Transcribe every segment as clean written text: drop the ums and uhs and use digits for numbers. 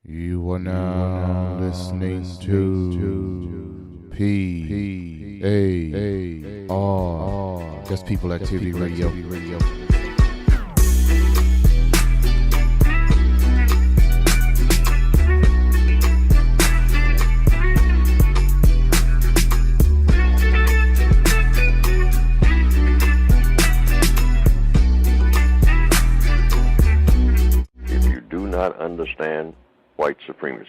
You are now listening to P.A.R. That's People Activity Radio. If you do not understand white supremacy,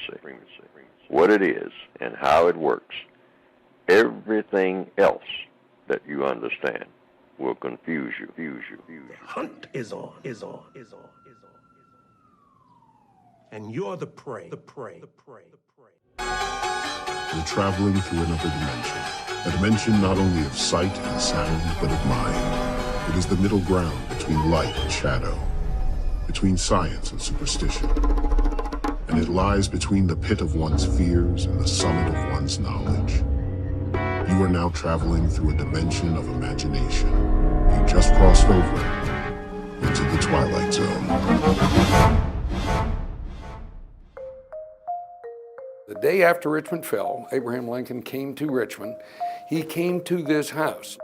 what it is and how it works, everything else that you understand will confuse you. The hunt is on. And you're the prey. We're traveling through another dimension. A dimension not only of sight and sound, but of mind. It is the middle ground between light and shadow, between science and superstition. And it lies between the pit of one's fears and the summit of one's knowledge. You are now traveling through a dimension of imagination. You just crossed over into the Twilight Zone. The day after Richmond fell, Abraham Lincoln came to Richmond. He came to this house.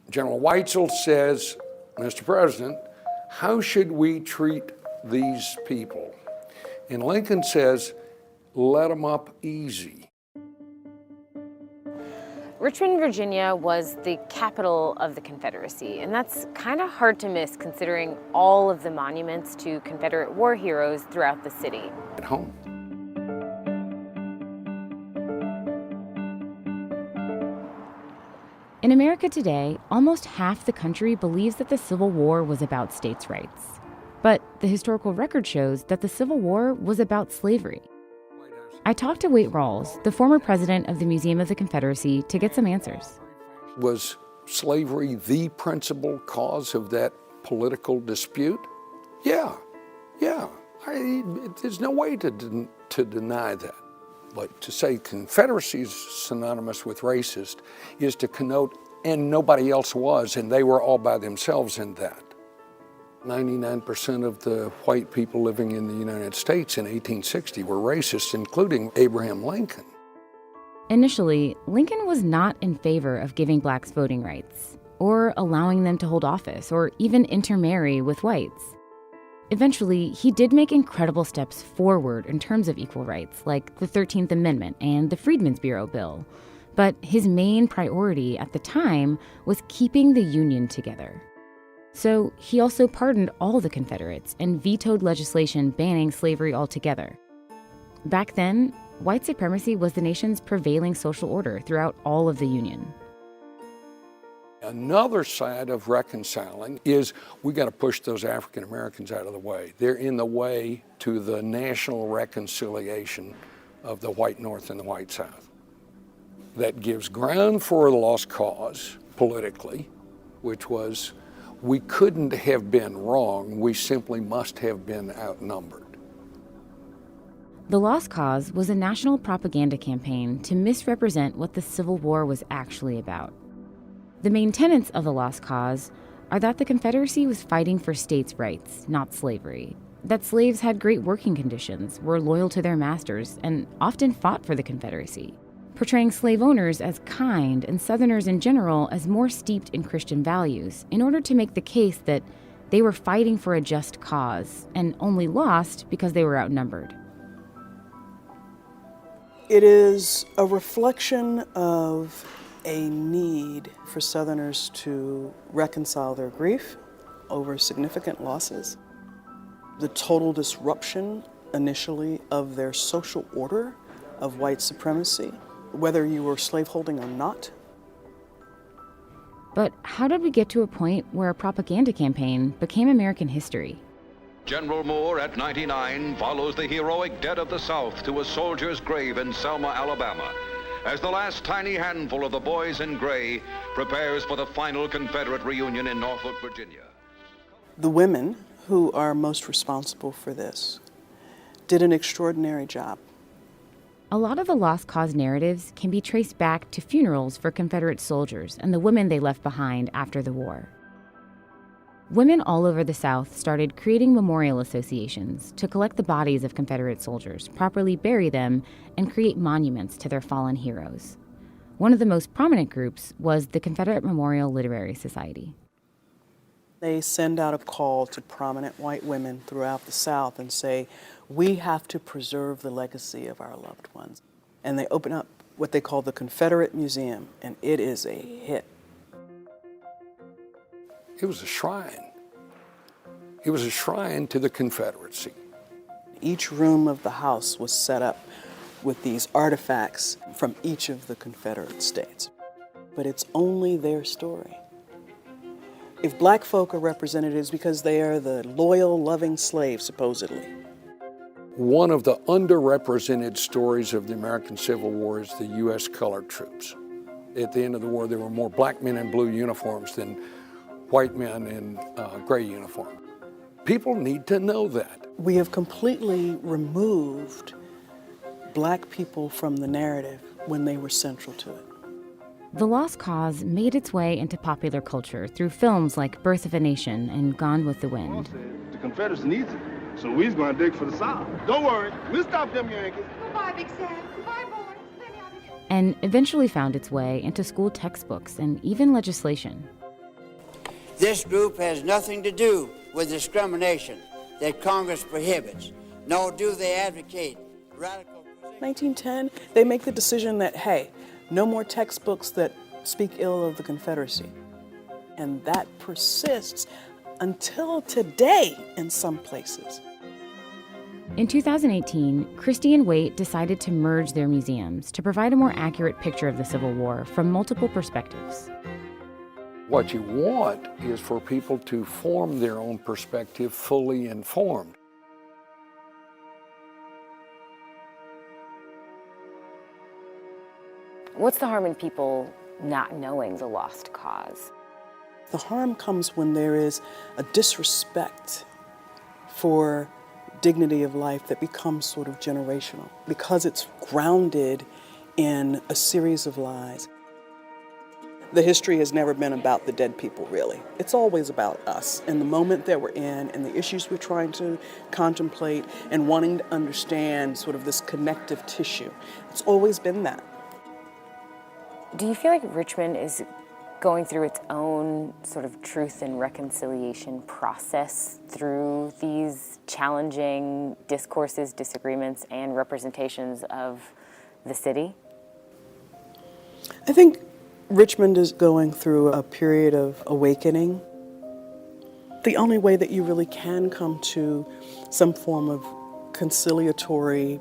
General Weitzel says, "Mr. President, how should we treat these people?" And Lincoln says, "Let them up easy." Richmond, Virginia was the capital of the Confederacy, and that's kind of hard to miss considering all of the monuments to Confederate war heroes throughout the city. At home. In America today, almost half the country believes that the Civil War was about states' rights. But the historical record shows that the Civil War was about slavery. I talked to Waite Rawls, the former president of the Museum of the Confederacy, to get some answers. Was slavery the principal cause of that political dispute? Yeah. There's no way to deny that. But to say Confederacy is synonymous with racist is to connote, and nobody else was, and they were all by themselves in that. 99% of the white people living in the United States in 1860 were racist, including Abraham Lincoln. Initially, Lincoln was not in favor of giving blacks voting rights, or allowing them to hold office, or even intermarry with whites. Eventually, he did make incredible steps forward in terms of equal rights, like the 13th Amendment and the Freedmen's Bureau Bill. But his main priority at the time was keeping the Union together. So he also pardoned all the Confederates and vetoed legislation banning slavery altogether. Back then, white supremacy was the nation's prevailing social order throughout all of the Union. Another side of reconciling is we got to push those African Americans out of the way. They're in the way to the national reconciliation of the white North and the white South. That gives ground for a lost cause politically, which was we couldn't have been wrong, we simply must have been outnumbered. The Lost Cause was a national propaganda campaign to misrepresent what the Civil War was actually about. The main tenets of the Lost Cause are that the Confederacy was fighting for states' rights, not slavery, that slaves had great working conditions, were loyal to their masters, and often fought for the Confederacy, portraying slave owners as kind and Southerners in general as more steeped in Christian values in order to make the case that they were fighting for a just cause and only lost because they were outnumbered. It is a reflection of a need for Southerners to reconcile their grief over significant losses, the total disruption initially of their social order of white supremacy, whether you were slaveholding or not. But how did we get to a point where a propaganda campaign became American history? General Moore, at 99, follows the heroic dead of the South to a soldier's grave in Selma, Alabama, as the last tiny handful of the boys in gray prepares for the final Confederate reunion in Norfolk, Virginia. The women who are most responsible for this did an extraordinary job. A lot of the Lost Cause narratives can be traced back to funerals for Confederate soldiers and the women they left behind after the war. women all over the South started creating memorial associations to collect the bodies of Confederate soldiers, properly bury them, and create monuments to their fallen heroes. One of the most prominent groups was the Confederate Memorial Literary Society. They send out a call to prominent white women throughout the South and say, we have to preserve the legacy of our loved ones. And they open up what they call the Confederate Museum, and it is a hit. It was a shrine. It was a shrine to the Confederacy. Each room of the house was set up with these artifacts from each of the Confederate states. But it's only their story. If black folk are represented, it's because they are the loyal, loving slaves, supposedly. One of the underrepresented stories of the American Civil War is the U.S. colored troops. At the end of the war, there were more black men in blue uniforms than white men in gray uniform. People need to know that. We have completely removed black people from the narrative when they were central to it. The Lost Cause made its way into popular culture through films like Birth of a Nation and Gone with the Wind. The Confederacy needs it, so we's going to dig for the South. Don't worry, we'll stop them Yankees. Goodbye, Big Sam. Goodbye, boys. Let me out of here. And eventually found its way into school textbooks and even legislation. This group has nothing to do with discrimination that Congress prohibits, nor do they advocate radical... 1910, they make the decision that, hey, no more textbooks that speak ill of the Confederacy. And that persists until today in some places. In 2018, Christie and Waite decided to merge their museums to provide a more accurate picture of the Civil War from multiple perspectives. What you want is for people to form their own perspective fully informed. What's the harm in people not knowing the lost cause? The harm comes when there is a disrespect for dignity of life that becomes sort of generational because it's grounded in a series of lies. The history has never been about the dead people, really. It's always about us and the moment that we're in and the issues we're trying to contemplate and wanting to understand sort of this connective tissue. It's always been that. Do you feel like Richmond is going through its own sort of truth and reconciliation process through these challenging discourses, disagreements, and representations of the city? I think Richmond is going through a period of awakening. The only way that you really can come to some form of conciliatory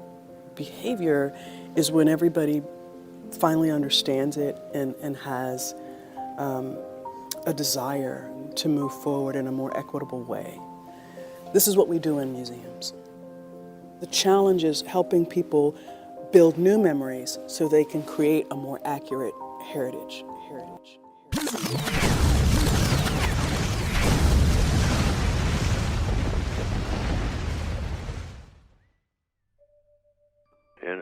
behavior is when everybody finally understands it and has a desire to move forward in a more equitable way. This is what we do in museums. The challenge is helping people build new memories so they can create a more accurate heritage.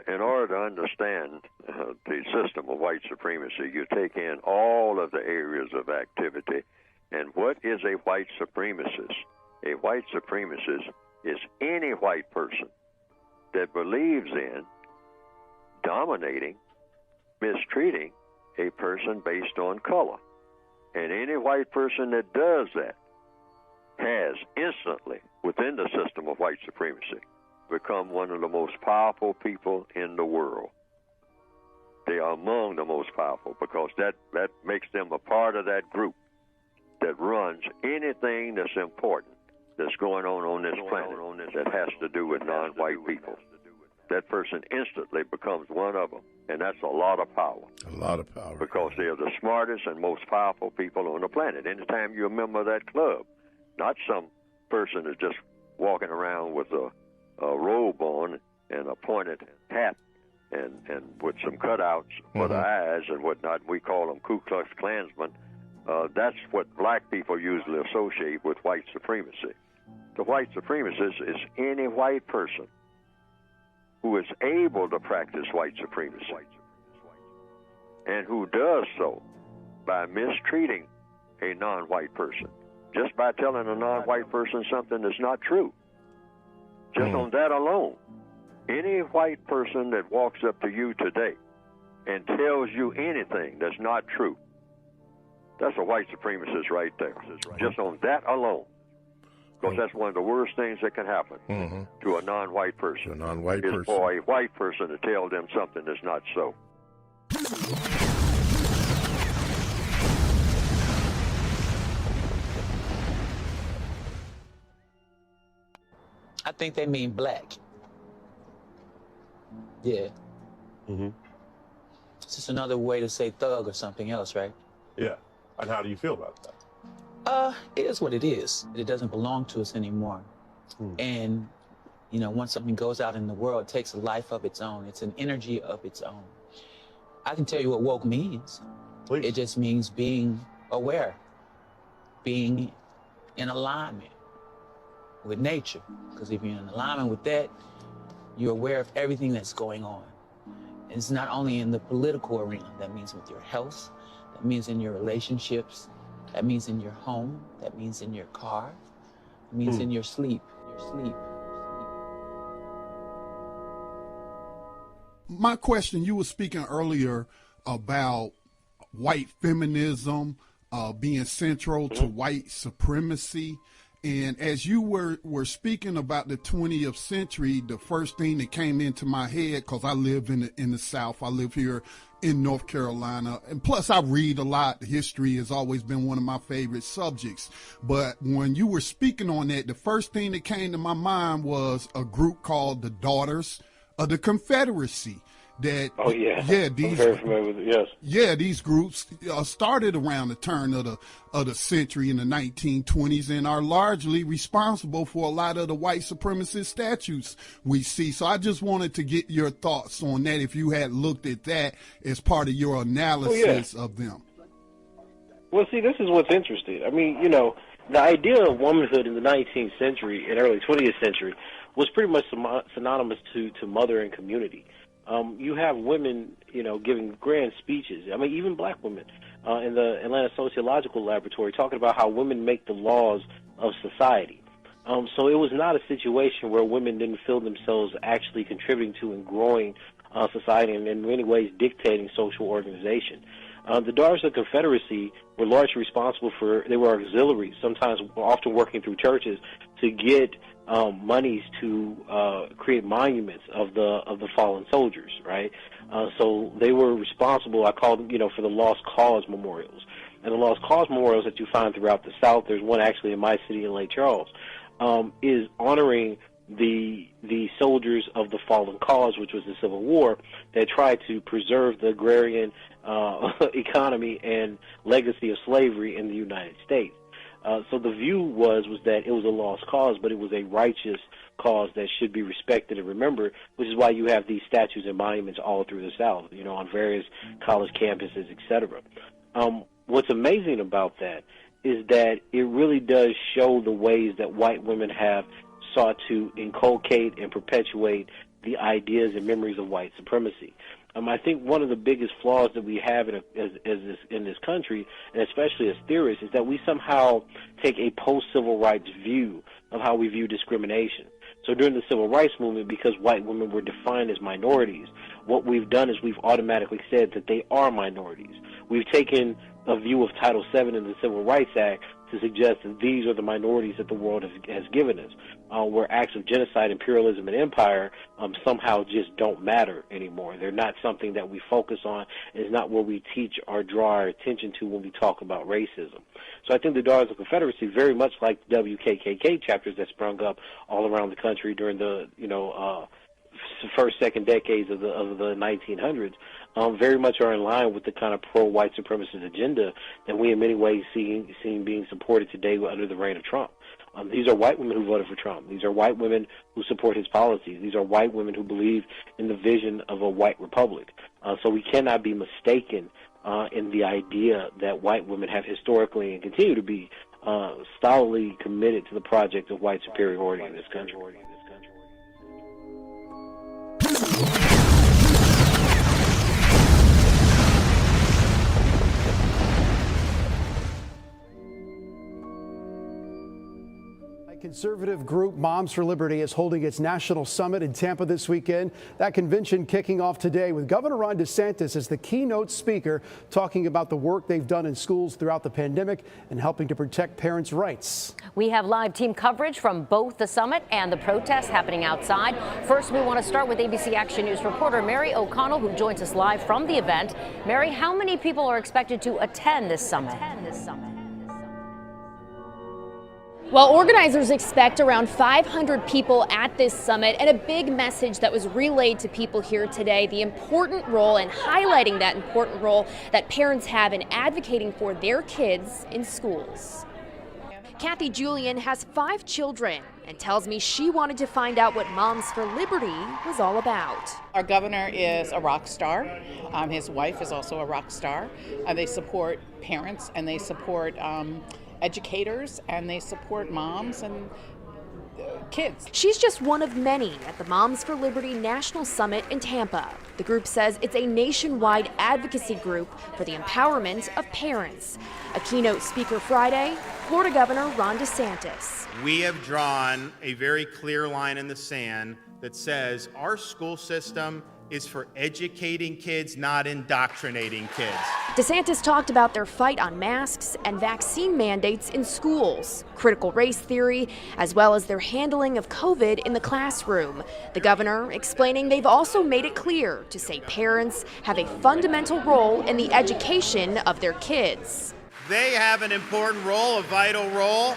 In order to understand the system of white supremacy, you take in all of the areas of activity. And what is a white supremacist? A white supremacist is any white person that believes in dominating, mistreating a person based on color. And any white person that does that has instantly, within the system of white supremacy, become one of the most powerful people in the world. They are among the most powerful because that makes them a part of that group that runs anything that's important that's going on this planet that has to do with non-white people. That person instantly becomes one of them, and that's a lot of power. A lot of power. Because they are the smartest and most powerful people on the planet. Anytime you're a member of that club, not some person that's just walking around with a robe on and a pointed hat and with some cutouts for the eyes and whatnot. We call them Ku Klux Klansmen. That's what black people usually associate with white supremacy. The white supremacist is any white person who is able to practice white supremacy and who does so by mistreating a non-white person, just by telling a non-white person something that's not true. Just on that alone. Any white person that walks up to you today and tells you anything that's not true, that's a white supremacist right there. Just on that alone. Because that's one of the worst things that can happen to a non-white person. Is for a white person to tell them something that's not so. I think they mean black. Yeah. It's just another way to say thug or something else, right? Yeah. And how do you feel about that? It is what it is. It doesn't belong to us anymore. And, you know, once something goes out in the world, it takes a life of its own. It's an energy of its own. I can tell you what woke means. Please. It just means being aware, being in alignment with nature. Because if you're in alignment with that, you're aware of everything that's going on. And it's not only in the political arena. That means with your health. That means in your relationships. That means in your home. That means in your car. It means in your sleep. My question, you were speaking earlier about white feminism being central to white supremacy. And as you were speaking about the 20th century, the first thing that came into my head, because I live in the South, I live here in North Carolina, and plus I read a lot. History has always been one of my favorite subjects. But when you were speaking on that, the first thing that came to my mind was a group called the Daughters of the Confederacy. That, these, I'm very familiar with it, yes. Yeah, these groups started around the turn of the century in the 1920s and are largely responsible for a lot of the white supremacist statutes we see. So I just wanted to get your thoughts on that, if you had looked at that as part of your analysis of them. Well, see, this is what's interesting. I mean, you know, the idea of womanhood in the 19th century and early 20th century was pretty much synonymous to mother and community. You have women, you know, giving grand speeches. I mean, even black women in the Atlanta Sociological Laboratory talking about how women make the laws of society. So it was not a situation where women didn't feel themselves actually contributing to and growing society and in many ways dictating social organization. The Daughters of the Confederacy were largely responsible they were auxiliaries, sometimes often working through churches to get monies to create monuments of the fallen soldiers, right? So they were responsible, I call them, you know, for the Lost Cause memorials. And the Lost Cause memorials that you find throughout the South, there's one actually in my city in Lake Charles, is honoring the soldiers of the fallen cause, which was the Civil War, that tried to preserve the agrarian economy and legacy of slavery in the United States. So the view was that it was a lost cause, but it was a righteous cause that should be respected and remembered, which is why you have these statues and monuments all through the South, you know, on various college campuses, etc. What's amazing about that is that it really does show the ways that white women have sought to inculcate and perpetuate the ideas and memories of white supremacy. I think one of the biggest flaws that we have in this country, and especially as theorists, is that we somehow take a post-civil rights view of how we view discrimination. So during the civil rights movement, because white women were defined as minorities, what we've done is we've automatically said that they are minorities. We've taken a view of Title VII in the Civil Rights Act to suggest that these are the minorities that the world has given us, where acts of genocide, imperialism, and empire somehow just don't matter anymore. They're not something that we focus on. It's not where we teach or draw our attention to when we talk about racism. So I think the Daughters of the Confederacy, very much like the WKKK chapters that sprung up all around the country during the first, second decades of the 1900s, very much are in line with the kind of pro-white supremacist agenda that we in many ways see being supported today under the reign of Trump. These are white women who voted for Trump. These are white women who support his policies. These are white women who believe in the vision of a white republic. So we cannot be mistaken in the idea that white women have historically and continue to be solidly committed to the project of white superiority in this country. Conservative group Moms for Liberty is holding its national summit in Tampa this weekend. That convention kicking off today with Governor Ron DeSantis as the keynote speaker, talking about the work they've done in schools throughout the pandemic and helping to protect parents' rights. We have live team coverage from both the summit and the protests happening outside. First, we want to start with ABC Action News reporter Mary O'Connell, who joins us live from the event. Mary, how many people are expected to attend this summit? Well, organizers expect around 500 people at this summit, and a big message that was relayed to people here today, the important role and highlighting that important role that parents have in advocating for their kids in schools. Kathy Julian has 5 children and tells me she wanted to find out what Moms for Liberty was all about. Our governor is a rock star. His wife is also a rock star. They support parents and they support educators, and they support moms and kids. She's just one of many at the Moms for Liberty National Summit in Tampa. The group says it's a nationwide advocacy group for the empowerment of parents. A keynote speaker Friday, Florida Governor Ron DeSantis. We have drawn a very clear line in the sand that says our school system is for educating kids, not indoctrinating kids. DeSantis talked about their fight on masks and vaccine mandates in schools, critical race theory, as well as their handling of COVID in the classroom. The governor explaining they've also made it clear to say parents have a fundamental role in the education of their kids. They have an important role, a vital role,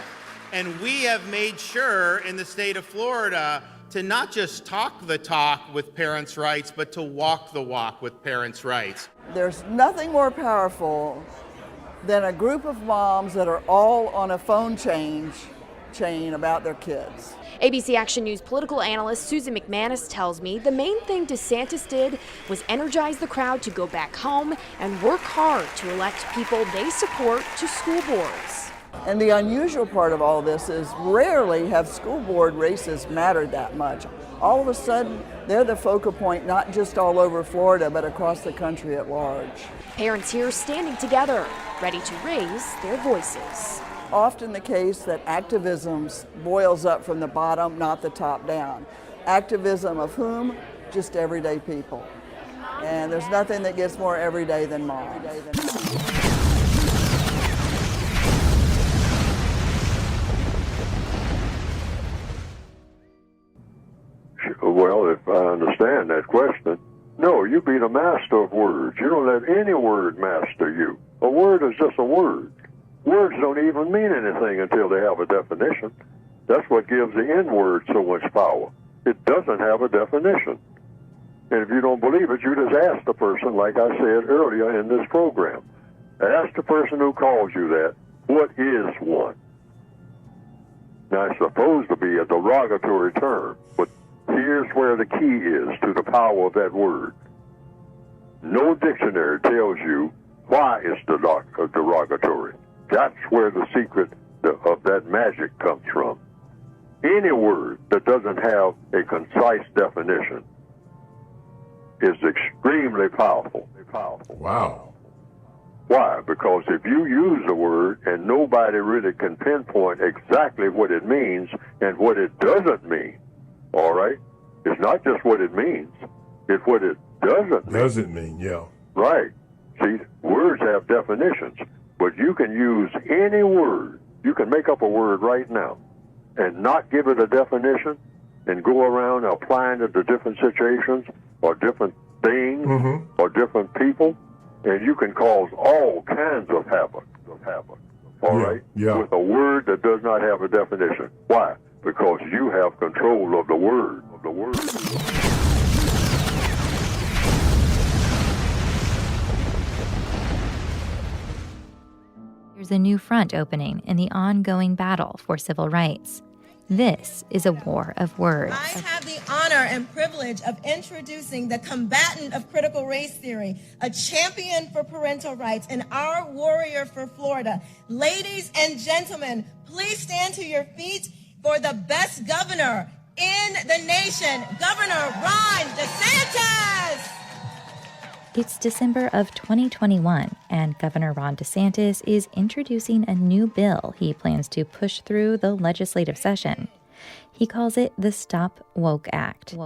and we have made sure in the state of Florida to not just talk the talk with parents' rights, but to walk the walk with parents' rights. There's nothing more powerful than a group of moms that are all on a phone chain about their kids. ABC Action News political analyst Susan McManus tells me the main thing DeSantis did was energize the crowd to go back home and work hard to elect people they support to school boards. And the unusual part of all this is rarely have school board races mattered that much. All of a sudden, they're the focal point, not just all over Florida, but across the country at large. Parents here standing together, ready to raise their voices. Often the case that activism boils up from the bottom, not the top down. Activism of whom? Just everyday people. And there's nothing that gets more everyday than moms. Well, if I understand that question, no, you be the master of words. You don't let any word master you. A word is just a word. Words don't even mean anything until they have a definition. That's what gives the N-word so much power. It doesn't have a definition. And if you don't believe it, you just ask the person, like I said earlier in this program. Ask the person who calls you that, what is one? Now, it's supposed to be a derogatory term, but here's where the key is to the power of that word. No dictionary tells you why it's derogatory. That's where the secret of that magic comes from. Any word that doesn't have a concise definition is extremely powerful. Wow. Why? Because if you use a word and nobody really can pinpoint exactly what it means and what it doesn't mean, all right? It's not just what it means. It's what it doesn't mean. Doesn't mean, yeah. Right. See, words have definitions, but you can use any word. You can make up a word right now and not give it a definition and go around applying it to different situations or different things or different people, and you can cause all kinds of havoc. All right? Yeah. With a word that does not have a definition. Why? Because you have control of the word. There's a new front opening in the ongoing battle for civil rights. This is a war of words. I have the honor and privilege of introducing the combatant of critical race theory, a champion for parental rights, and our warrior for Florida. Ladies and gentlemen, please stand to your feet for the best governor in the nation, Governor Ron DeSantis. It's December of 2021, and Governor Ron DeSantis is introducing a new bill he plans to push through the legislative session. He calls it the Stop Woke Act.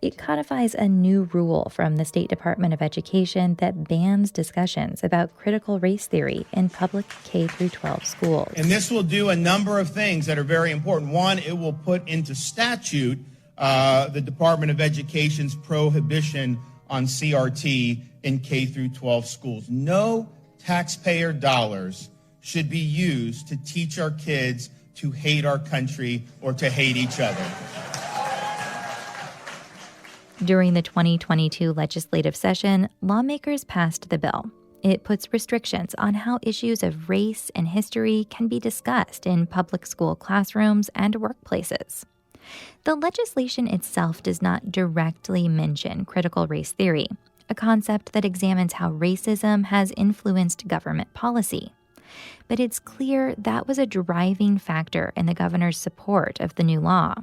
It codifies a new rule from the State Department of Education that bans discussions about critical race theory in public K-12 schools. And this will do a number of things that are very important. One, it will put into statute the Department of Education's prohibition on CRT in K-12 schools. No taxpayer dollars should be used to teach our kids to hate our country or to hate each other. During the 2022 legislative session, lawmakers passed the bill. It puts restrictions on how issues of race and history can be discussed in public school classrooms and workplaces. The legislation itself does not directly mention critical race theory, a concept that examines how racism has influenced government policy. But it's clear that was a driving factor in the governor's support of the new law.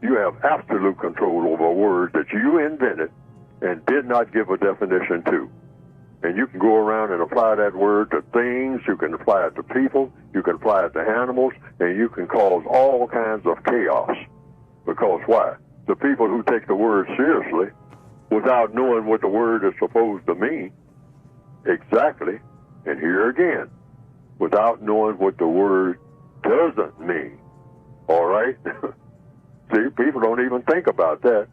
You have absolute control over a word that you invented and did not give a definition to. And you can go around and apply that word to things, you can apply it to people, you can apply it to animals, and you can cause all kinds of chaos. Because why? The people who take the word seriously, without knowing what the word is supposed to mean, exactly, and here again, without knowing what the word doesn't mean, all right? See, people don't even think about that.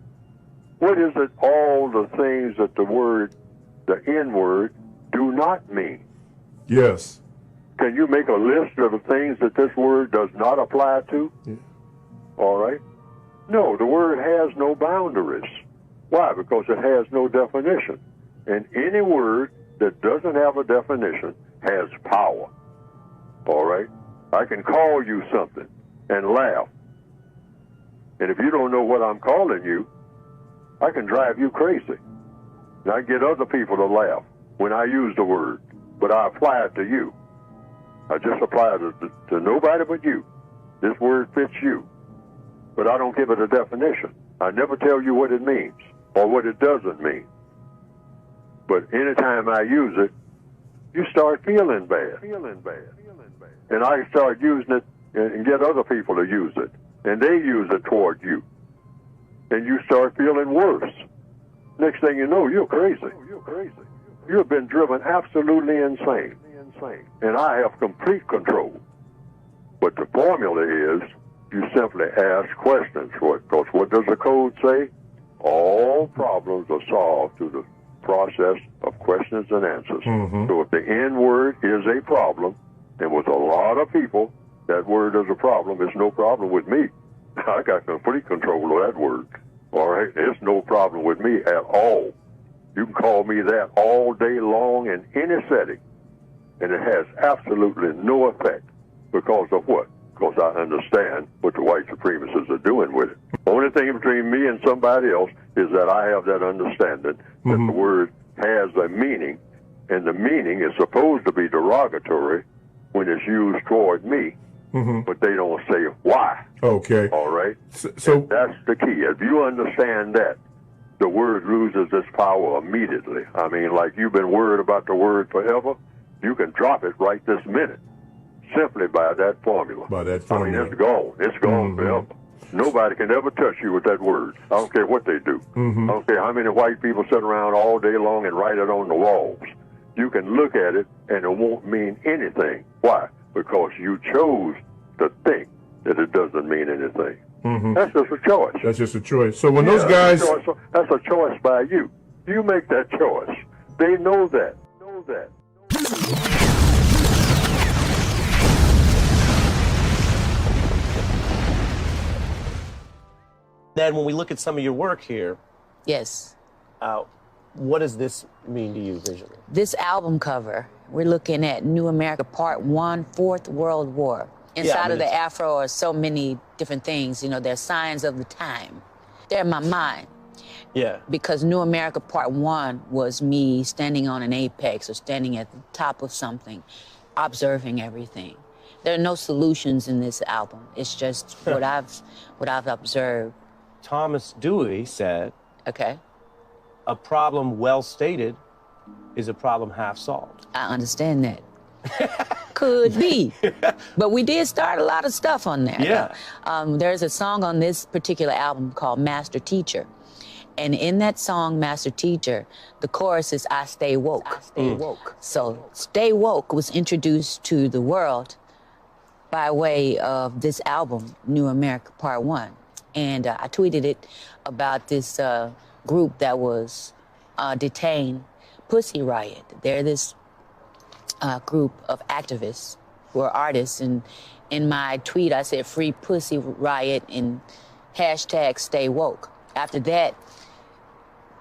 What is it, all the things that the word, the N-word, do not mean? Yes. Can you make a list of the things that this word does not apply to? Yeah. All right? No, the word has no boundaries. Why? Because it has no definition. And any word that doesn't have a definition has power. All right? I can call you something and laugh. And if you don't know what I'm calling you, I can drive you crazy. And I get other people to laugh when I use the word, but I apply it to you. I just apply it to nobody but you. This word fits you. But I don't give it a definition. I never tell you what it means or what it doesn't mean. But anytime I use it, you start feeling bad. And I start using it and get other people to use it. And they use it toward you. And you start feeling worse. Next thing you know, you're crazy. You have been driven absolutely insane. And I have complete control. But the formula is, you simply ask questions for it. Because what does the code say? All problems are solved through the process of questions and answers. Mm-hmm. So if the N-word is a problem, and with a lot of people, that word is a problem, it's no problem with me. I got complete control of that word. All right? It's no problem with me at all. You can call me that all day long in any setting, and it has absolutely no effect. Because of what? Because I understand what the white supremacists are doing with it. The only thing between me and somebody else is that I have that understanding that the word has a meaning, and the meaning is supposed to be derogatory when it's used toward me, but they don't say why. Okay. All right? So that's the key. If you understand that, the word loses its power immediately. I mean, like you've been worried about the word forever, you can drop it right this minute. Simply by that formula. By that formula. I mean, it's gone. It's gone forever. Nobody can ever touch you with that word. I don't care what they do. I don't care how many white people sit around all day long and write it on the walls. You can look at it and it won't mean anything. Why? Because you chose to think that it doesn't mean anything. That's just a choice. That's just a choice. So when those guys... That's a choice by you. You make that choice. They know that. Ned, when we look at some of your work here, yes, what does this mean to you visually? This album cover, we're looking at New America Part 1, Fourth World War. Inside of the afro are so many different things. You know, they're signs of the time. They're in my mind. Yeah. Because New America Part 1 was me standing on an apex or standing at the top of something, observing everything. There are no solutions in this album. It's just what I've observed. Thomas Dewey said, okay, a problem well stated is a problem half solved. I understand that. Could be. But we did start a lot of stuff on there. Yeah. There's a song on this particular album called Master Teacher. And in that song, Master Teacher, the chorus is, I stay woke. I stay woke. So Stay Woke was introduced to the world by way of this album, New America Part 1. And I tweeted it about this group that was detained, Pussy Riot. They're this group of activists who are artists. And in my tweet, I said, free Pussy Riot and hashtag Stay Woke. After that,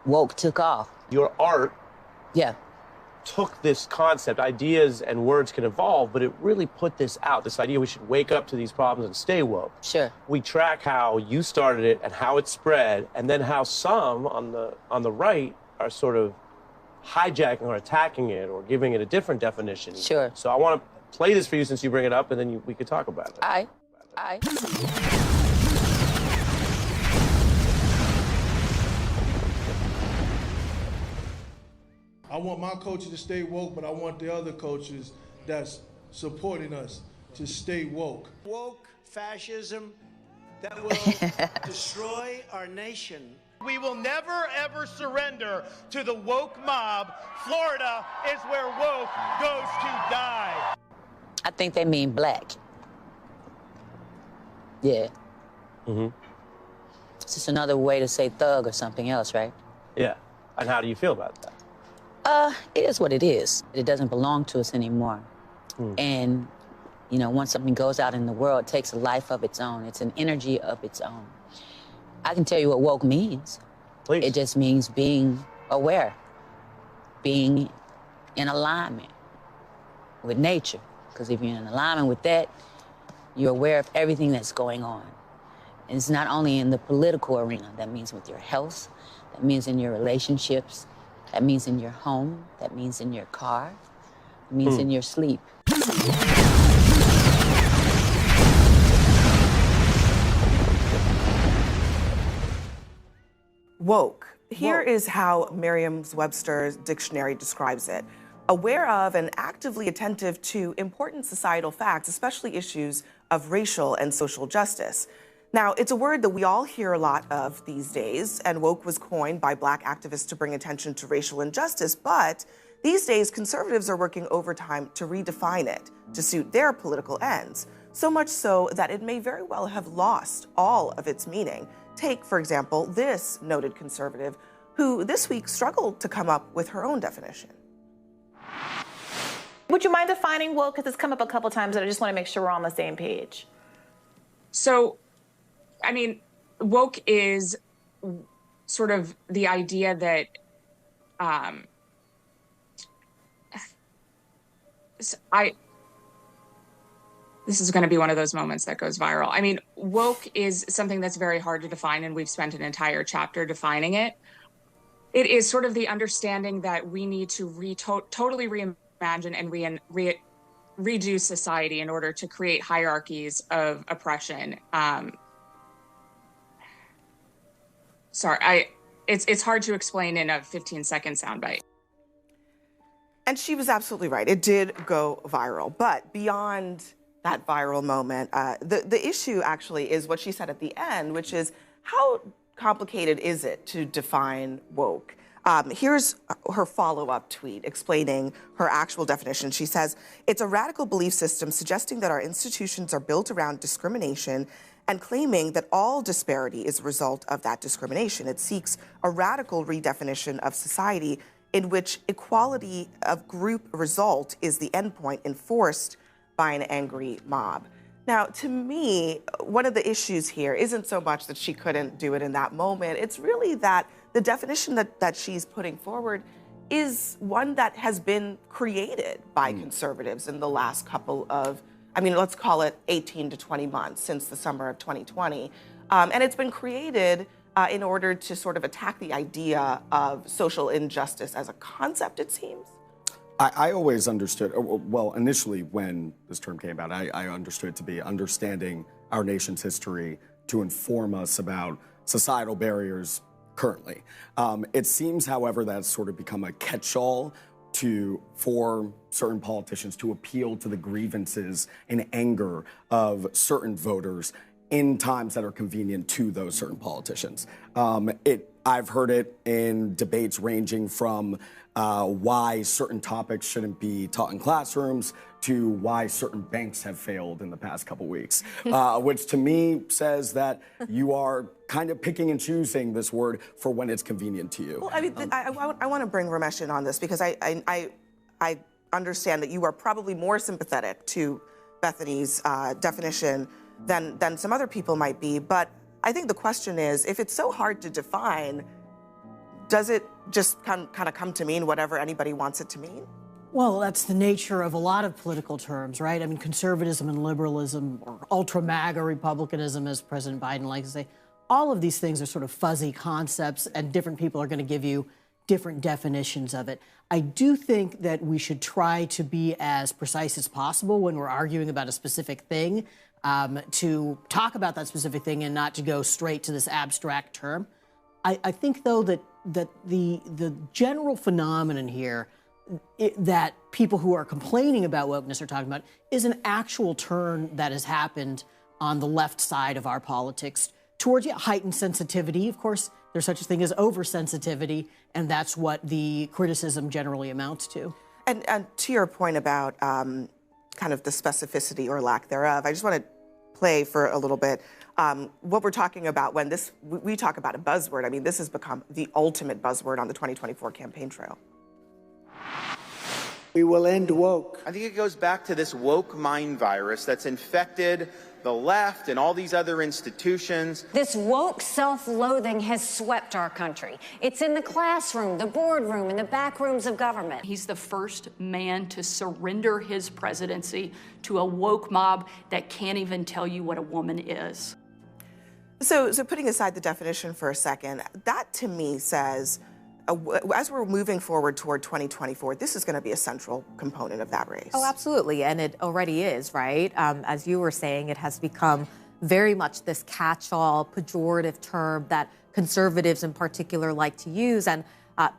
woke took off. Your art yeah. took this concept, ideas and words can evolve, but it really put this out, this idea we should wake up to these problems and stay woke. Sure. We track how you started it and how it spread, and then how some on the right are sort of hijacking or attacking it or giving it a different definition. Sure. So I want to play this for you since you bring it up, and then we could talk about it. I want my coaches to stay woke, but I want the other coaches that's supporting us to stay woke. Woke fascism that will destroy our nation. We will never, ever surrender to the woke mob. Florida is where woke goes to die. I think they mean black. Yeah. Mm-hmm. It's just another way to say thug or something else, right? Yeah. And how do you feel about that? It is what it is. It doesn't belong to us anymore. And, you know, once something goes out in the world, it takes a life of its own. It's an energy of its own. I can tell you what woke means. Please. It just means being aware, being in alignment with nature. Because if you're in alignment with that, you're aware of everything that's going on. And it's not only in the political arena. That means with your health. That means in your relationships. That means in your home. That means in your car. It means in your sleep. Woke. Here is how Merriam-Webster's dictionary describes it. Aware of and actively attentive to important societal facts, especially issues of racial and social justice. Now, it's a word that we all hear a lot of these days, and woke was coined by Black activists to bring attention to racial injustice, but these days, conservatives are working overtime to redefine it to suit their political ends, so much so that it may very well have lost all of its meaning. Take, for example, this noted conservative who this week struggled to come up with her own definition. Would you mind defining woke? Because it's come up a couple times, and I just want to make sure we're on the same page. So, I mean, woke is sort of the idea that this is going to be one of those moments that goes viral. I mean, woke is something that's very hard to define, and we've spent an entire chapter defining it. It is sort of the understanding that we need to totally reimagine and redo society in order to create hierarchies of oppression. It's hard to explain in a 15-second soundbite. And she was absolutely right. It did go viral. But beyond that viral moment, the issue actually is what she said at the end, which is how complicated is it to define woke? Here's her follow-up tweet explaining her actual definition. She says, it's a radical belief system suggesting that our institutions are built around discrimination and claiming that all disparity is a result of that discrimination. It seeks a radical redefinition of society in which equality of group result is the endpoint enforced by an angry mob. Now, to me, one of the issues here isn't so much that she couldn't do it in that moment. It's really that the definition that she's putting forward is one that has been created by conservatives in the last couple of, let's call it 18 to 20 months since the summer of 2020. And it's been created in order to sort of attack the idea of social injustice as a concept, it seems. I always understood, well, initially when this term came about, I understood it to be understanding our nation's history to inform us about societal barriers currently. It seems, however, that's sort of become a catch-all for certain politicians to appeal to the grievances and anger of certain voters in times that are convenient to those certain politicians. I've heard it in debates ranging from why certain topics shouldn't be taught in classrooms to why certain banks have failed in the past couple weeks, which to me says that you are kind of picking and choosing this word for when it's convenient to you. Well, I mean, I want to bring Ramesh in on this because I understand that you are probably more sympathetic to Bethany's definition than some other people might be, but I think the question is, if it's so hard to define, does it just kind of come to mean whatever anybody wants it to mean? Well, that's the nature of a lot of political terms, right? I mean, conservatism and liberalism, or ultra-MAGA republicanism, as President Biden likes to say, all of these things are sort of fuzzy concepts, and different people are going to give you different definitions of it. I do think that we should try to be as precise as possible when we're arguing about a specific thing, to talk about that specific thing and not to go straight to this abstract term. I think, though, that the general phenomenon here that people who are complaining about wokeness are talking about is an actual turn that has happened on the left side of our politics towards heightened sensitivity. Of course, there's such a thing as oversensitivity, and that's what the criticism generally amounts to. And to your point about kind of the specificity or lack thereof, I just want to play for a little bit what we're talking about when we talk about a buzzword. I mean, this has become the ultimate buzzword on the 2024 campaign trail. We will end woke. I think it goes back to this woke mind virus that's infected the left and all these other institutions. This woke self-loathing has swept our country. It's in the classroom, the boardroom, and the back rooms of government. He's the first man to surrender his presidency to a woke mob that can't even tell you what a woman is. So putting aside the definition for a second, that to me says, as we're moving forward toward 2024, this is going to be a central component of that race. Oh, absolutely. And it already is, right? As you were saying, it has become very much this catch-all pejorative term that conservatives in particular like to use. And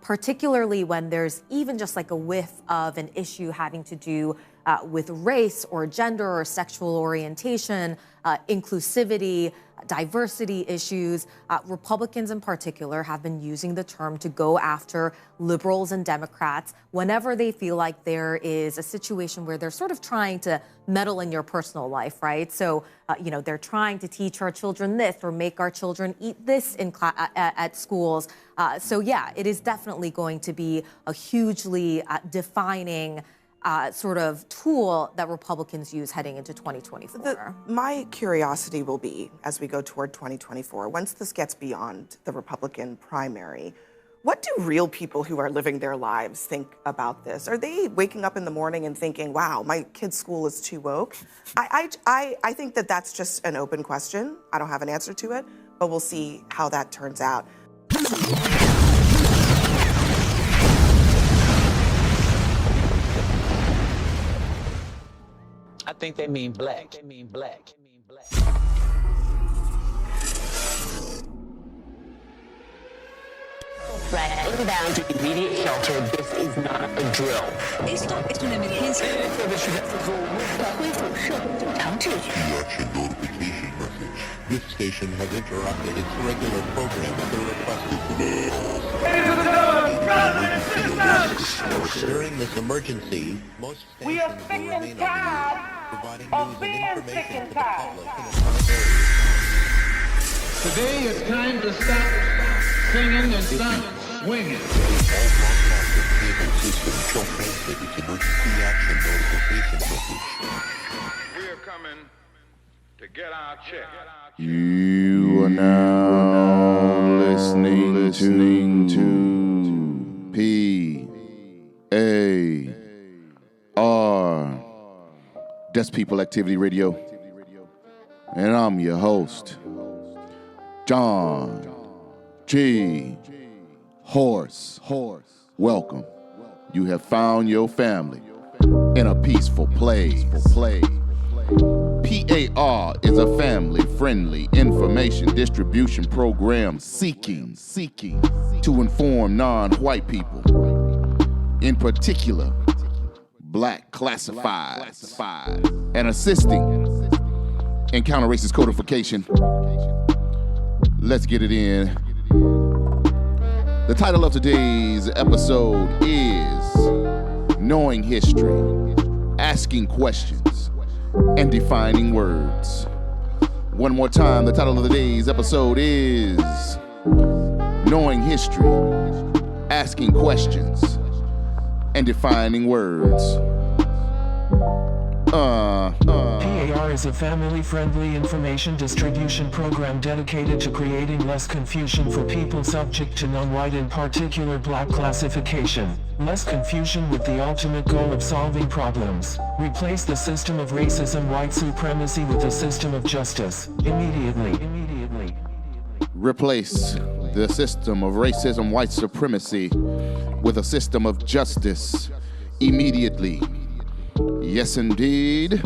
particularly when there's even just like a whiff of an issue having to do with race or gender or sexual orientation, inclusivity, diversity issues. Republicans in particular have been using the term to go after liberals and Democrats whenever they feel like there is a situation where they're sort of trying to meddle in your personal life, right? So, they're trying to teach our children this or make our children eat this at schools. So, yeah, it is definitely going to be a hugely defining sort of tool that Republicans use heading into 2024. My curiosity will be, as we go toward 2024, once this gets beyond the Republican primary, what do real people who are living their lives think about this? Are they waking up in the morning and thinking, wow, my kid's school is too woke? I think that that's just an open question. I don't have an answer to it, but we'll see how that turns out. I think they mean black. Inbound to immediate shelter. This is not a drill. Esto es una emergencia. This station has interrupted its regular program at the request of During this emergency, most We are sick and tired of being sick and tired. Today it's time to stop singing and stop swinging. All broadcast cable system shall transmit its emergency action notification message. We are coming to get our check. You are now listening to P.A.R. That's People Activity Radio. And I'm your host, JohnGHorse. Welcome. you have found your family in a peaceful place. P.A.R. is a family-friendly information distribution program seeking to inform non-white people, in particular, black classifieds, and assisting in counter-racist codification. Let's get it in. The title of today's episode is Knowing History, Asking Questions, and Defining Words. One more time, the title of today's episode is Knowing History, Asking Questions, and Defining Words. P.A.R. is a family-friendly information distribution program dedicated to creating less confusion for people subject to non-white and particular black classification. Less confusion with the ultimate goal of solving problems. Replace the system of racism, white supremacy with a system of justice. Immediately. Replace the system of racism, white supremacy with a system of justice. Immediately. Yes, indeed.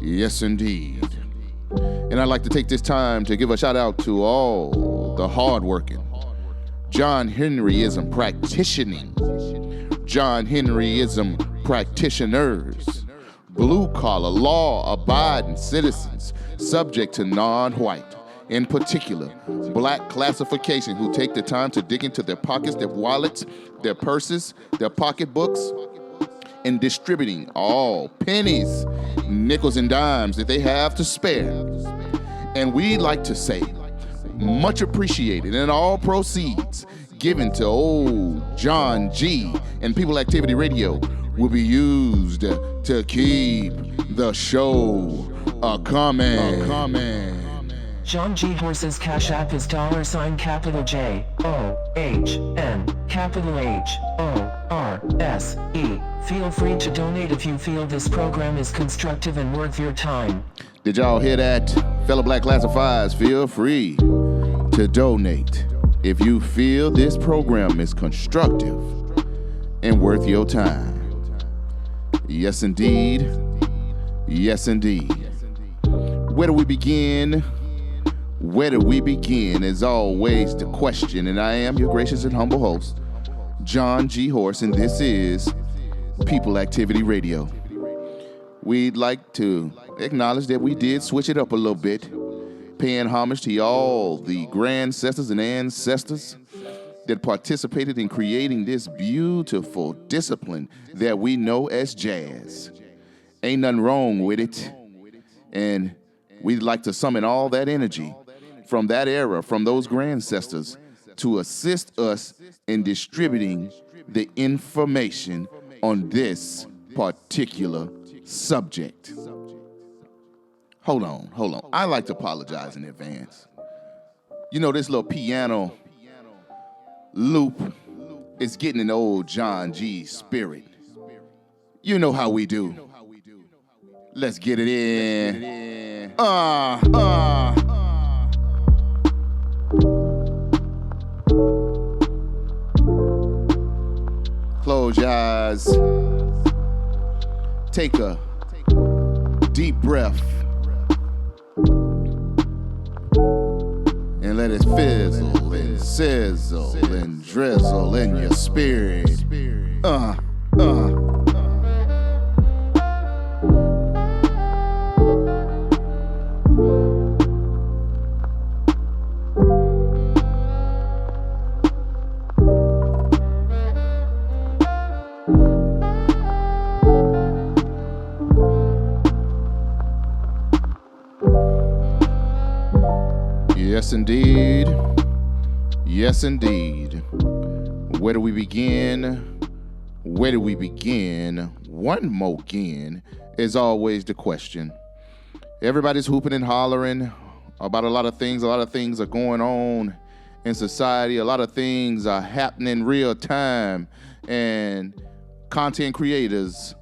Yes, indeed. And I'd like to take this time to give a shout out to all the hardworking John Henryism practitioners, blue-collar, law-abiding citizens subject to non-white, in particular, black classification, who take the time to dig into their pockets, their wallets, their purses, their pocketbooks, and distributing all pennies, nickels, and dimes that they have to spare. And we'd like to say, much appreciated, and all proceeds given to old John G and People Activity Radio will be used to keep the show coming. JohnGHorse's Cash App is $JOHN HORSE. Feel free to donate if you feel this program is constructive and worth your time. Did y'all hear that? Fellow black classifieds, feel free to donate if you feel this program is constructive and worth your time. Yes, indeed. Yes, indeed. Where do we begin? Where do we begin is always the question, and I am your gracious and humble host, JohnGHorse, and this is People Activity Radio. We'd like to acknowledge that we did switch it up a little bit, paying homage to all the grandcestors and ancestors that participated in creating this beautiful discipline that we know as jazz. Ain't nothing wrong with it, and we'd like to summon all that energy from that era, from those grandcestors, to assist us in distributing the information on this particular subject. Hold on. I like to apologize in advance. You know, this little piano loop is getting an old John G spirit. You know how we do. Let's get it in. Close your eyes. Take a deep breath. And let it fizzle and sizzle and drizzle in your spirit. Yes, indeed. Yes, indeed. Where do we begin? Where do we begin? One more again is always the question. Everybody's hooping and hollering about a lot of things. A lot of things are going on in society. A lot of things are happening real time. And content creators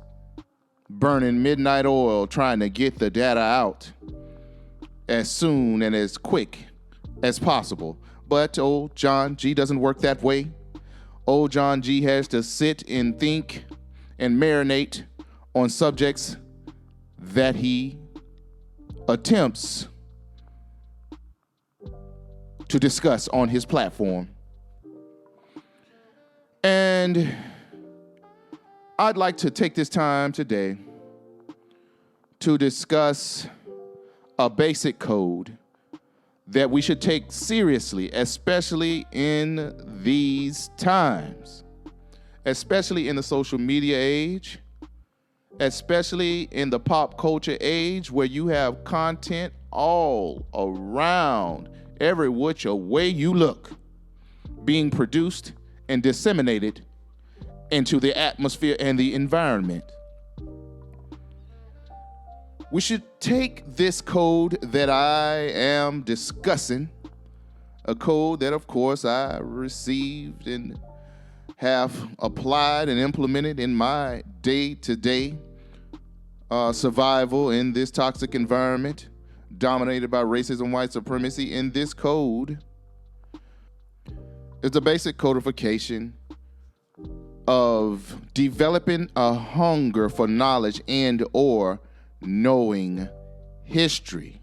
burning midnight oil trying to get the data out as soon and as quick as possible. But old John G doesn't work that way. old John G has to sit and think and marinate on subjects that he attempts to discuss on his platform. And I'd like to take this time today to discuss a basic code that we should take seriously, especially in these times, especially in the social media age, especially in the pop culture age where you have content all around, every which way you look, being produced and disseminated into the atmosphere and the environment. We should take this code that I am discussing, a code that, of course, I received and have applied and implemented in my day-to-day survival in this toxic environment dominated by racism, white supremacy. In this code is the basic codification of developing a hunger for knowledge and or knowing history.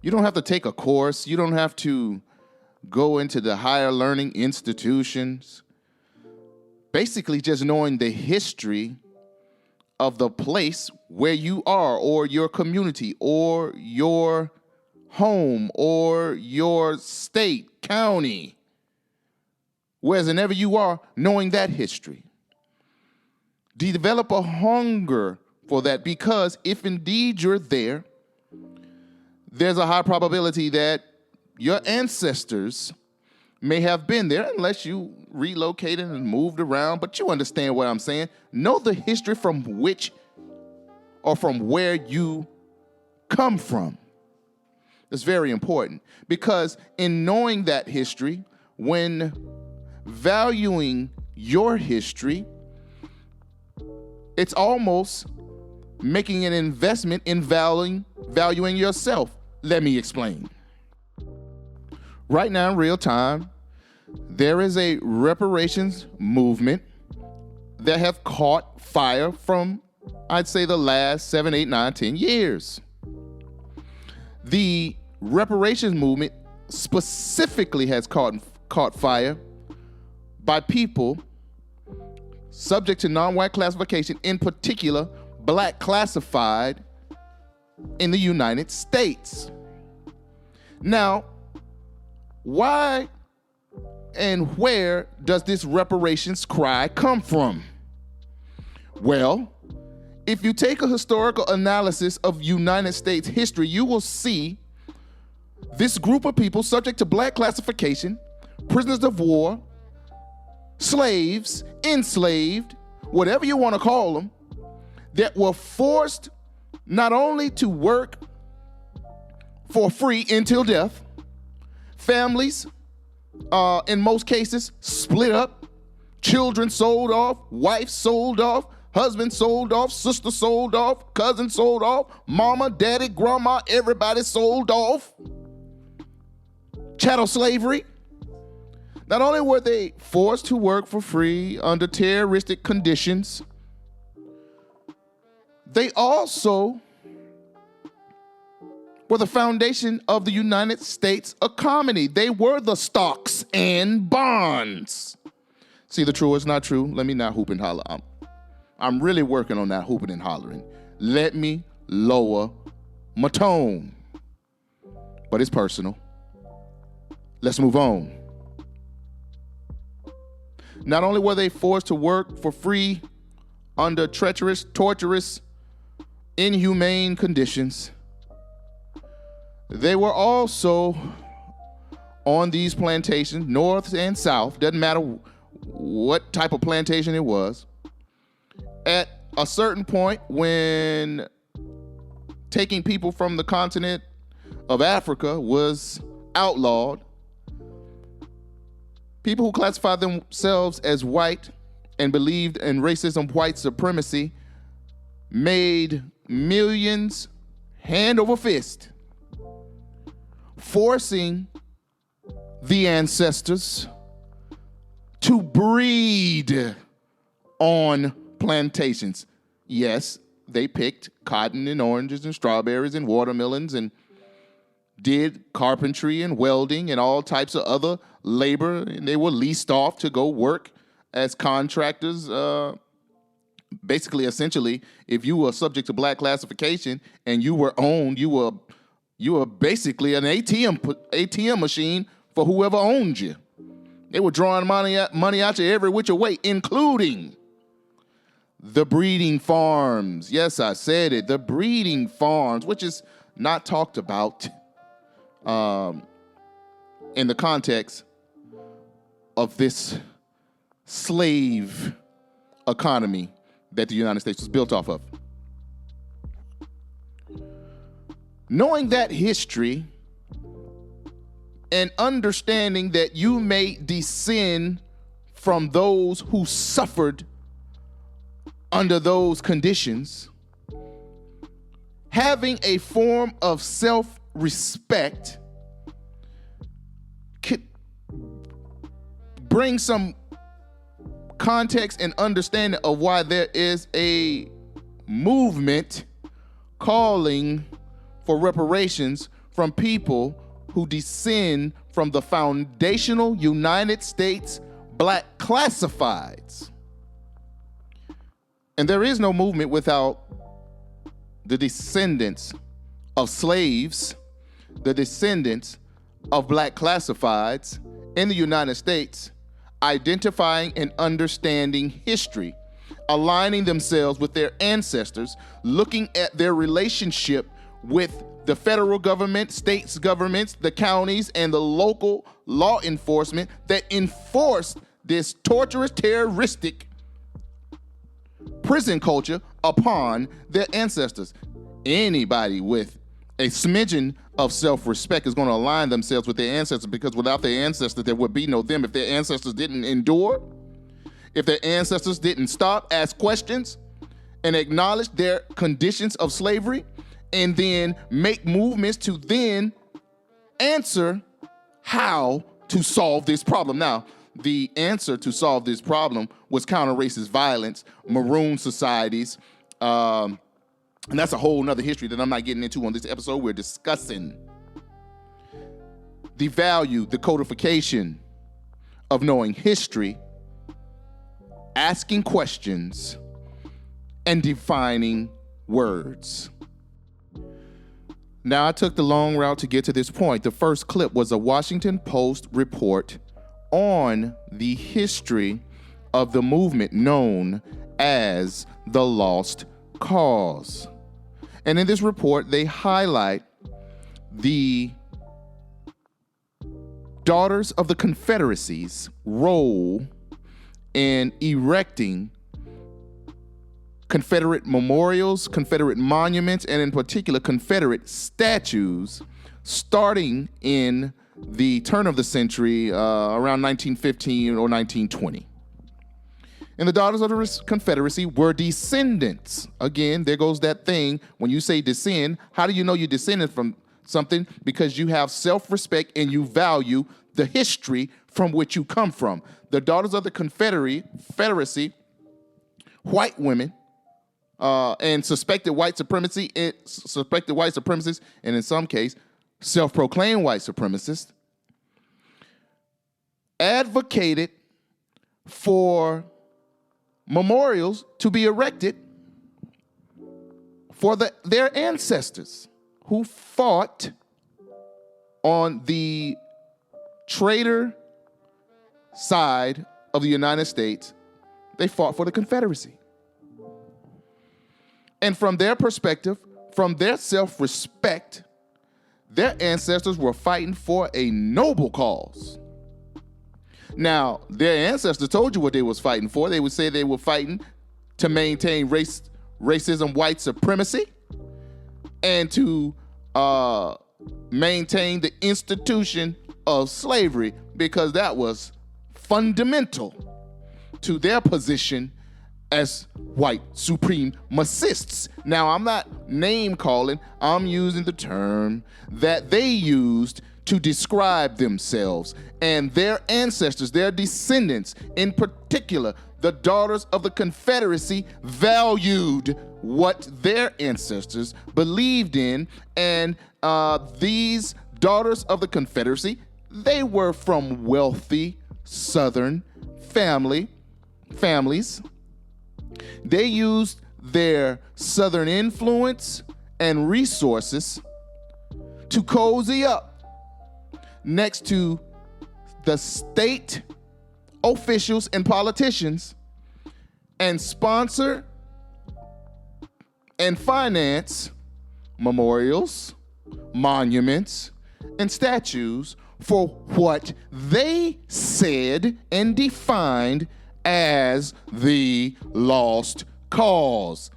You don't have to take a course. You don't have to go into the higher learning institutions. Basically, just knowing the history of the place where you are, or your community, or your home, or your state, county, wherever you are, knowing that history. Develop a hunger for that, because if indeed you're there, there's a high probability that your ancestors may have been there, unless you relocated and moved around, but you understand what I'm saying. Know the history from which or from where you come from. It's very important, because in knowing that history, when valuing your history, it's almost making an investment in valuing yourself. Let me explain. Right now, in real time, there is a reparations movement that have caught fire from, I'd say, the last 7, 8, 9, 10 years. The reparations movement specifically has caught fire by people subject to non-white classification, in particular, Black classified in the United States. Now, why and where does this reparations cry come from? Well, if you take a historical analysis of United States history, you will see this group of people subject to Black classification, prisoners of war, slaves, enslaved, whatever you want to call them, that were forced not only to work for free until death, families, in most cases, split up, children sold off, wife sold off, husband sold off, sister sold off, cousin sold off, mama, daddy, grandma, everybody sold off. Chattel slavery. Not only were they forced to work for free under terroristic conditions, they also were the foundation of the United States economy. They were the stocks and bonds. See, the true is not true. Let me not hoop and holler. I'm really working on that hooping and hollering. Let me lower my tone. But it's personal. Let's move on. Not only were they forced to work for free under treacherous, torturous, inhumane conditions, they were also on these plantations, north and south, doesn't matter what type of plantation it was. At a certain point, when taking people from the continent of Africa was outlawed, people who classified themselves as white and believed in racism, white supremacy, made millions hand over fist, forcing the ancestors to breed on plantations. Yes, they picked cotton and oranges and strawberries and watermelons and did carpentry and welding and all types of other labor, and they were leased off to go work as contractors. Basically, essentially, if you were subject to black classification and you were owned, you were basically an ATM machine for whoever owned you. They were drawing money out you every which way, including the breeding farms. Yes, I said it. The breeding farms, which is not talked about in the context of this slave economy that the United States was built off of. Knowing that history and understanding that you may descend from those who suffered under those conditions, having a form of self-respect can bring some context and understanding of why there is a movement calling for reparations from people who descend from the foundational United States black classifieds. And there is no movement without the descendants of slaves, the descendants of black classifieds in the United States, identifying and understanding history, aligning themselves with their ancestors, looking at their relationship with the federal government, states governments, the counties, and the local law enforcement that enforced this torturous, terroristic prison culture upon their ancestors. Anybody with a smidgen of self-respect is going to align themselves with their ancestors, because without their ancestors, there would be no them. If their ancestors didn't endure, if their ancestors didn't stop, ask questions, and acknowledge their conditions of slavery, and then make movements to then answer how to solve this problem. Now, the answer to solve this problem was counter-racist violence, maroon societies, and that's a whole nother history that I'm not getting into on this episode. We're discussing the value, the codification of knowing history, asking questions, and defining words. Now, I took the long route to get to this point. The first clip was a Washington Post report on the history of the movement known as the Lost Cause. And in this report, they highlight the Daughters of the Confederacy's role in erecting Confederate memorials, Confederate monuments, and in particular, Confederate statues starting in the turn of the century, around 1915 or 1920. And the Daughters of the Confederacy were descendants. Again, there goes that thing. When you say descend, how do you know you're descended from something? Because you have self-respect and you value the history from which you come from. The Daughters of the Confederacy, white women, and suspected white supremacists, and in some case, self-proclaimed white supremacists, advocated for memorials to be erected for their ancestors who fought on the traitor side of the United States. They fought for the Confederacy. And from their perspective, from their self-respect, their ancestors were fighting for a noble cause. Now, their ancestors told you what they was fighting for. They would say they were fighting to maintain racism, white supremacy, and to maintain the institution of slavery, because that was fundamental to their position as white supremacists. Now, I'm not name calling. I'm using the term that they used to describe themselves and their ancestors, their descendants, in particular, the daughters of the Confederacy, valued what their ancestors believed in. And these daughters of the Confederacy, they were from wealthy Southern families. They used their Southern influence and resources to cozy up next to the state officials and politicians and sponsor and finance memorials, monuments, and statues for what they said and defined as the lost cause.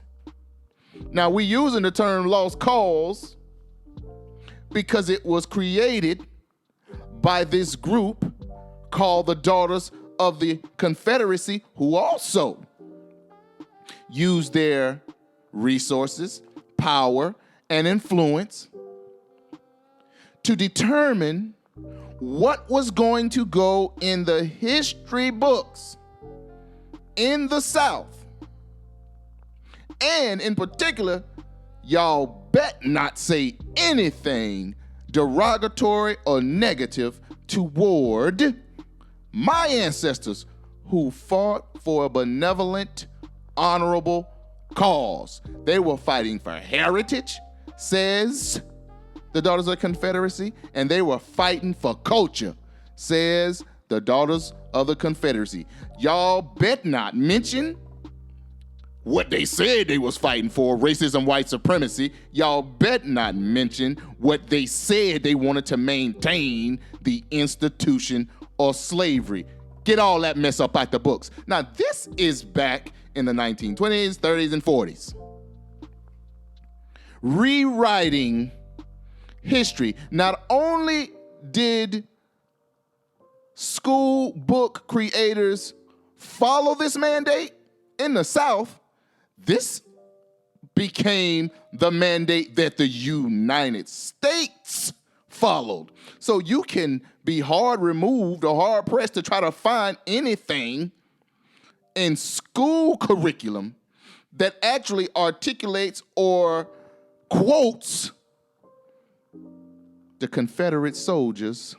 Now, we're using the term lost cause because it was created by this group called the Daughters of the Confederacy, who also used their resources, power, and influence to determine what was going to go in the history books in the South. And in particular, y'all bet not say anything derogatory or negative toward my ancestors who fought for a benevolent, honorable cause. They were fighting for heritage, says the Daughters of the Confederacy, and they were fighting for culture, says the Daughters of the Confederacy. Y'all bet not mention what they said they was fighting for, racism, white supremacy. Y'all bet not mention what they said they wanted to maintain, the institution of slavery. Get all that mess up out the books. Now, this is back in the 1920s, 30s, and 40s. Rewriting history. Not only did school book creators follow this mandate in the South, this became the mandate that the United States followed. So you can be hard removed or hard pressed to try to find anything in school curriculum that actually articulates or quotes the Confederate soldiers'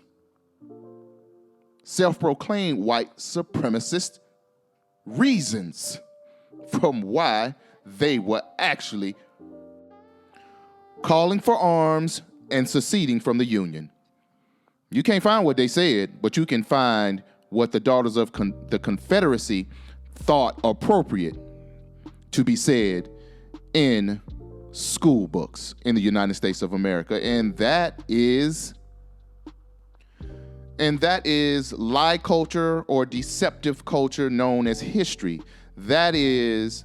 self-proclaimed white supremacist reasons from why they were actually calling for arms and seceding from the Union. You can't find what they said, but you can find what the Daughters of the Confederacy thought appropriate to be said in school books in the United States of America. And that is lie culture or deceptive culture known as history. That is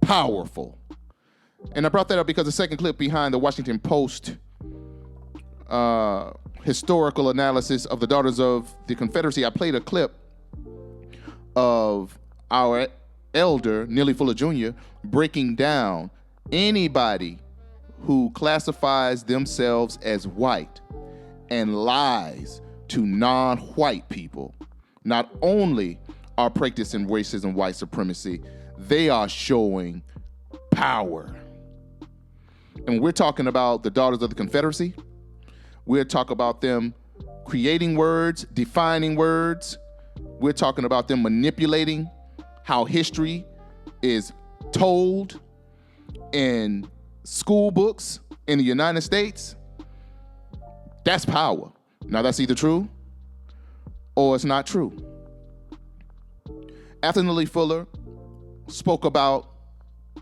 powerful. And I brought that up because the second clip behind the Washington Post historical analysis of the Daughters of the Confederacy, I played a clip of our elder, Neely Fuller Jr., breaking down anybody who classifies themselves as white and lies to non-white people. Not only are practicing racism, white supremacy, they are showing power. And when we're talking about the Daughters of the Confederacy, we're talking about them creating words, defining words. We're talking about them manipulating how history is told in school books in the United States. That's power. Now, that's either true or it's not true. After Neely Fuller spoke about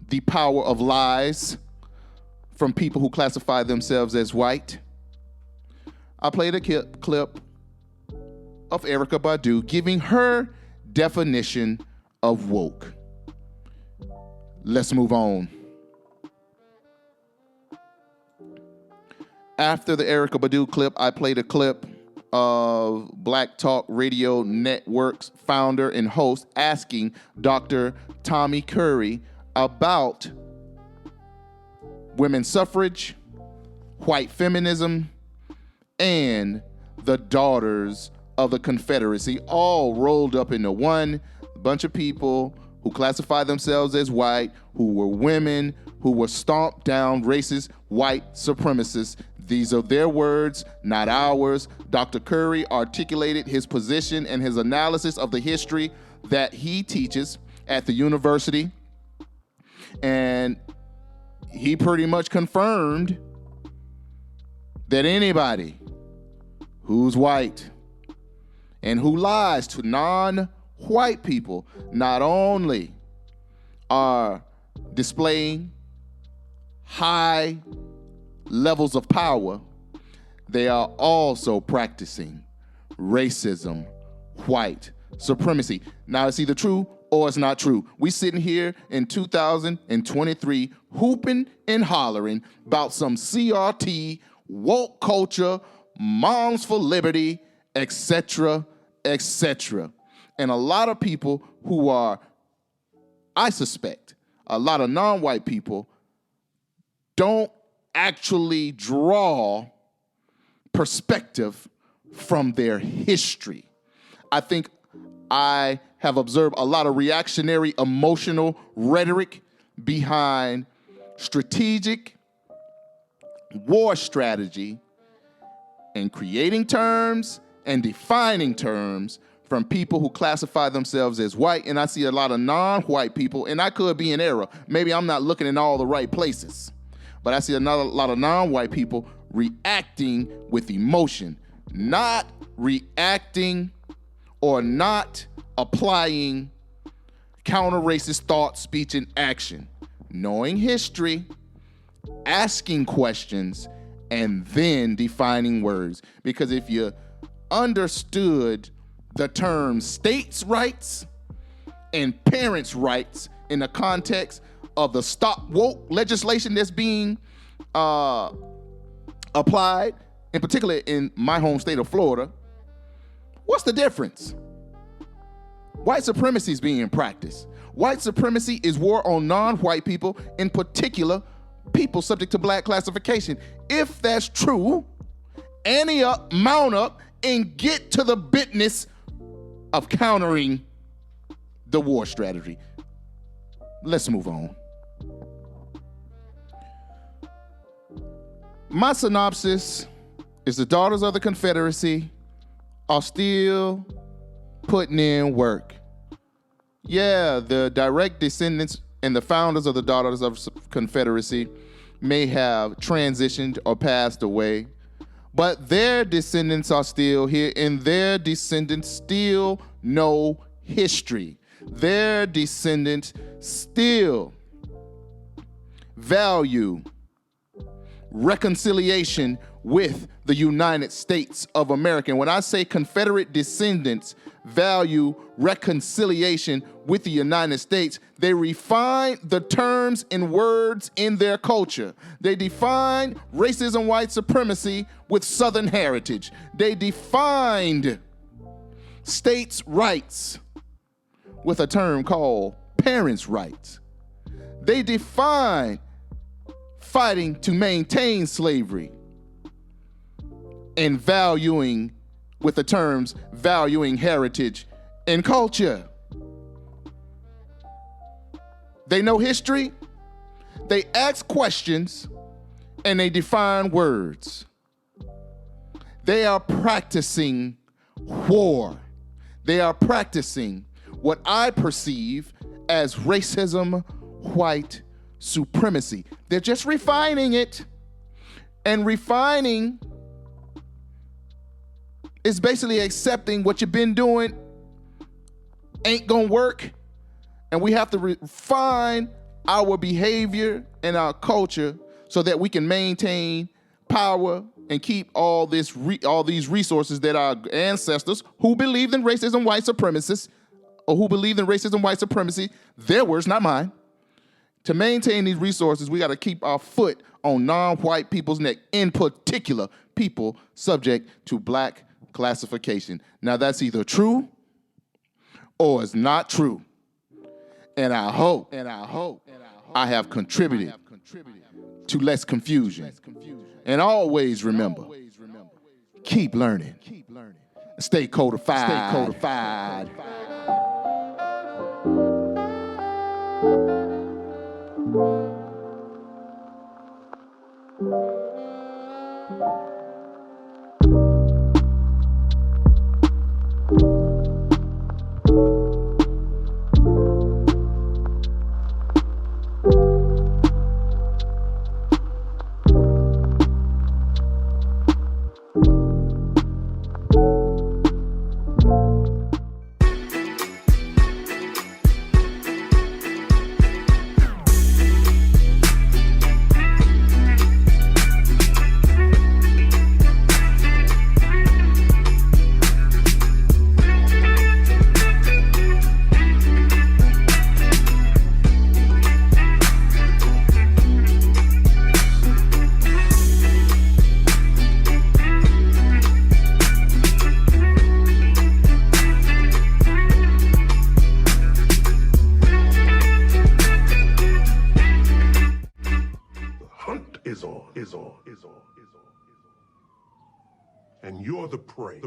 the power of lies from people who classify themselves as white, I played a clip of Erykah Badu giving her definition of woke. Let's move on. After the Erykah Badu clip, I played a clip of Black Talk Radio Network's founder and host asking Dr. Tommy Curry about women's suffrage, white feminism, and the daughters of the Confederacy, all rolled up into one bunch of people who classify themselves as white, who were women, who were stomped down racist white supremacists. These are their words, not ours. Dr. Curry articulated his position and his analysis of the history that he teaches at the university. And he pretty much confirmed that anybody who's white and who lies to non-white people not only are displaying high levels of power, they are also practicing racism, white supremacy. Now, it's either true or it's not true. We sitting here in 2023 hooping and hollering about some CRT, woke culture, moms for liberty, etc., etc. And a lot of people who are, I suspect, a lot of non-white people don't actually draw perspective from their history. I think I have observed a lot of reactionary, emotional rhetoric behind strategic war strategy and creating terms and defining terms from people who classify themselves as white. And I see a lot of non-white people, and I could be in error. Maybe I'm not looking in all the right places. But I see a lot of non-white people reacting with emotion, not reacting or not applying counter-racist thought, speech, and action. Knowing history, asking questions, and then defining words. Because if you understood the term states' rights and parents' rights in the context of the Stop Woke legislation that's being applied, in particular in my home state of Florida, what's the difference? White supremacy is being practiced. White supremacy is war on non-white people, in particular, people subject to black classification. If that's true, ante up, mount up, and get to the business of countering the war strategy. Let's move on. My synopsis is the daughters of the Confederacy are still putting in work. Yeah, the direct descendants and the founders of the daughters of Confederacy may have transitioned or passed away, but their descendants are still here, and their descendants still know history. Their descendants still value reconciliation with the United States of America. And when I say Confederate descendants value reconciliation with the United States, they refine the terms and words in their culture. They define racism, white supremacy with Southern heritage. They defined states' rights with a term called parents' rights. They define fighting to maintain slavery and valuing with the terms valuing heritage and culture. They know history, they ask questions, and they define words. They are practicing war. They are practicing what I perceive as racism, white supremacy. They're just refining it. And refining is basically accepting what you've been doing ain't gonna work, and we have to refine our behavior and our culture so that we can maintain power and keep all these resources that our ancestors who believed in racism, white supremacists, or who believed in racism, white supremacy, their words, not mine. To maintain these resources, we got to keep our foot on non-white people's neck, in particular, people subject to black classification. Now, that's either true or it's not true. And I hope I have contributed to less confusion. And always remember, keep learning. Stay codified. Stay codified. And you're the prey.